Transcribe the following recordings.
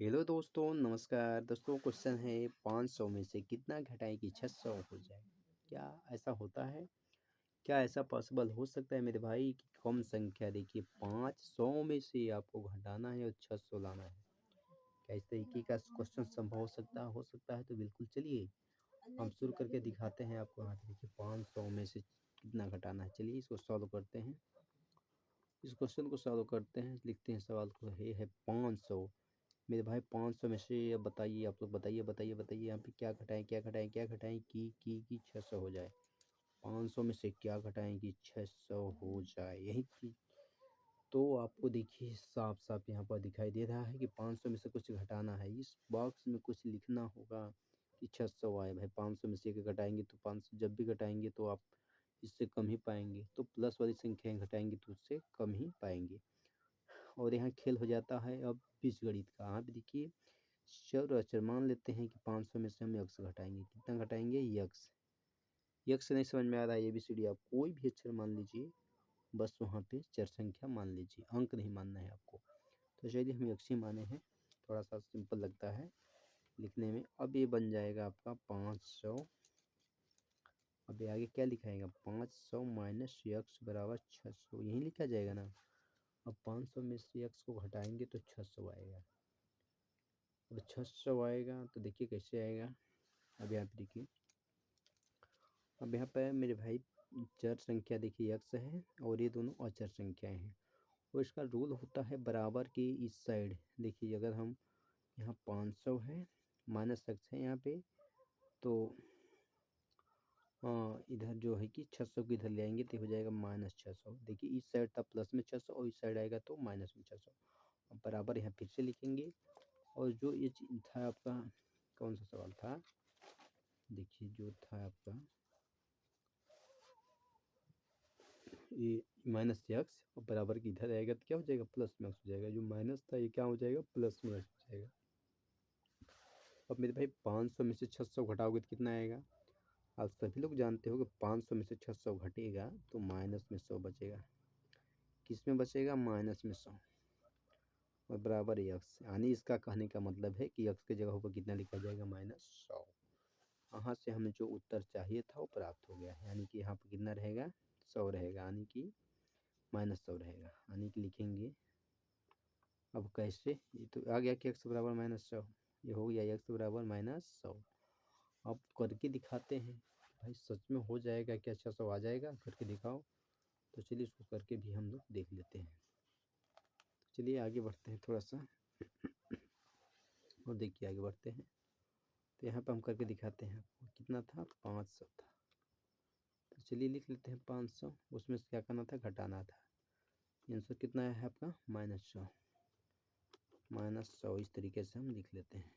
Hello दोस्तों, नमस्कार दोस्तों। क्वेश्चन है 500 में से कितना घटाएं कि 600 हो जाए। क्या ऐसा होता है? क्या ऐसा पॉसिबल हो सकता है मेरे भाई कि कम संख्या देखिए 500 में से आपको घटाना है और 600 लाना है। क्या इस तरीके का क्वेश्चन संभव हो सकता है तो बिल्कुल चलिए हम शुरू करके दिखाते हैं आपको। यहाँ पे देखिए 500 में से कितना घटाना है। चलिए इसको सॉल्व करते हैं। इस क्वेश्चन को सॉल्व करते हैं। लिखते हैं सवाल को। ये है 500 मेरे भाई। 500 में से अब बताइए, आप लोग बताइए यहाँ पे क्या घटाएं कि 600 हो जाए। 500 में से क्या घटाएं कि 600 हो जाए, यही चीज तो आपको देखिए साफ साफ यहाँ पर दिखाई दे रहा है कि 500 में से कुछ घटाना है। इस बॉक्स में कुछ लिखना होगा कि 600 आए। भाई 500 में से एक घटाएंगे तो 500 जब भी घटाएंगे तो आप इससे कम ही पाएंगे, तो प्लस वाली संख्याएं घटाएंगे तो उससे कम ही पाएंगे। और यहाँ खेल हो जाता है अब बीजगणित का। यहाँ पे देखिए चर और अचर मान लेते हैं कि 500 में से हम यक्स घटाएंगे। कितना घटाएंगे? यक्स। यक्स नहीं समझ में आ रहा है, ABCD आप कोई भी अक्षर मान लीजिए, बस वहाँ पे चर संख्या मान लीजिए, अंक नहीं मानना है आपको। तो चलिए हम यक्स ही माने हैं, थोड़ा सा सिंपल लगता है लिखने में। अब ये बन जाएगा आपका 500। अब ये आगे क्या लिखाएगा? 500 माइनस यक्स बराबर 600, यही लिखा जाएगा ना। अब 500 में से यक्स को घटाएंगे तो 600 आएगा। अब 600 आएगा तो देखिए कैसे आएगा। अब यहाँ पे देखिए, अब यहाँ पे मेरे भाई चर संख्या देखिए यक्स है और ये दोनों अचर संख्याएं हैं। और इसका रूल होता है बराबर की इस साइड। देखिए अगर हम यहाँ 500 है माइनस एक्स है यहाँ पे, तो इधर जो है कि 600 को इधर ले आएंगे तो हो जाएगा माइनस 600। देखिए इस साइड था प्लस में 600 और इस साइड आएगा तो माइनस में 600। अब बराबर यहाँ फिर से लिखेंगे। और जो ये था आपका, कौन सा सवाल था? देखिए जो था आपका ये माइनस एक्स और बराबर की इधर आएगा तो क्या हो जाएगा? प्लस में एक्स हो जाएगा। जो माइनस था ये क्या हो जाएगा? प्लस में एक्स हो जाएगा। अब मेरे भाई 500 में से 600 घटाओगे तो कितना आएगा? आप सभी लोग जानते हो कि 500 में से 600 घटेगा तो माइनस में 100 बचेगा। किस में बचेगा? माइनस में 100 और बराबर एक्स। यानी इसका कहने का मतलब है कि एक्स के जगह पर कितना लिखा जाएगा? -100। यहाँ से हमें जो उत्तर चाहिए था वो प्राप्त हो गया। यानी कि यहाँ पर कितना रहेगा? 100 रहेगा, यानी कि -100 रहेगा। यानी कि लिखेंगे अब कैसे? ये तो आ गया कि एक्स बराबर -100, ये हो गया एक्स बराबर -100। अब करके दिखाते हैं भाई सच में हो जाएगा क्या? 600 आ जाएगा? करके दिखाओ। तो चलिए इसको करके भी हम लोग देख लेते हैं। तो चलिए आगे बढ़ते हैं थोड़ा सा और देखिए आगे बढ़ते हैं। तो यहाँ पर हम करके दिखाते हैं आपको। कितना था? 500 था। तो चलिए लिख लेते हैं 500। उसमें से क्या करना था? घटाना था। आंसर कितना है आपका? -100। -100 इस तरीके से हम लिख लेते हैं।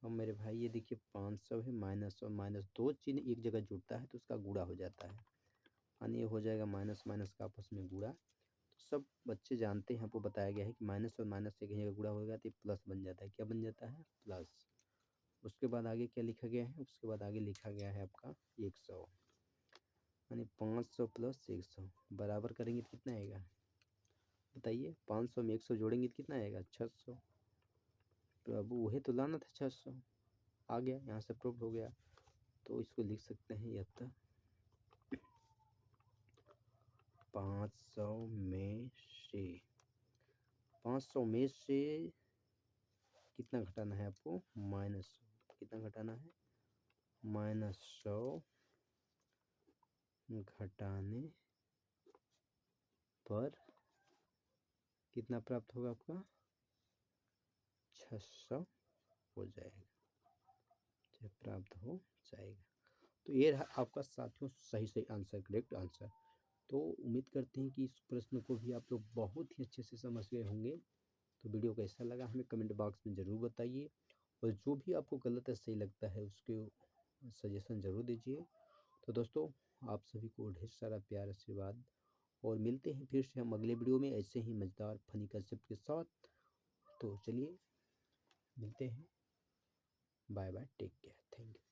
अब मेरे भाई ये देखिए 500 है, माइनस और माइनस दो चिन्ह एक जगह जुड़ता है तो उसका गुणा हो जाता है। यानी ये हो जाएगा माइनस माइनस का आपस में गुणा। तो सब बच्चे जानते हैं, आपको बताया गया है कि माइनस और माइनस से कहीं जगह गुणा होगा तो प्लस बन जाता है। क्या बन जाता है? प्लस। उसके बाद आगे क्या लिखा गया है? उसके बाद आगे लिखा गया है आपका 100। यानी 500 प्लस 100 बराबर करेंगे तो कितना आएगा? बताइए। 500 में 100 जोड़ेंगे तो कितना आएगा? 600। तो अब वही तो लाना था 600। आ गया, यहाँ से प्रूव हो गया। तो इसको लिख सकते हैं यथा 500 में से 500 में से कितना घटाना है आपको? -100। कितना घटाना है? -100 घटाने पर कितना प्राप्त होगा आपका? 600 हो जाएगा, प्राप्त हो जाएगा। तो ये रहा आपका साथियों सही आंसर, करेक्ट आंसर। तो उम्मीद करते हैं कि इस प्रश्न को भी आप लोग बहुत ही अच्छे से समझ गए होंगे। तो वीडियो कैसा लगा हमें कमेंट बॉक्स में ज़रूर बताइए। और जो भी आपको गलत या सही लगता है उसके सजेशन ज़रूर दीजिए। तो दोस्तों आप सभी को ढेर सारा प्यार आशीर्वाद, और मिलते हैं फिर से हम अगले वीडियो में ऐसे ही मज़ेदार फनी कंसेप्ट के साथ। तो चलिए मिलते हैं। Bye bye, take care, thank you.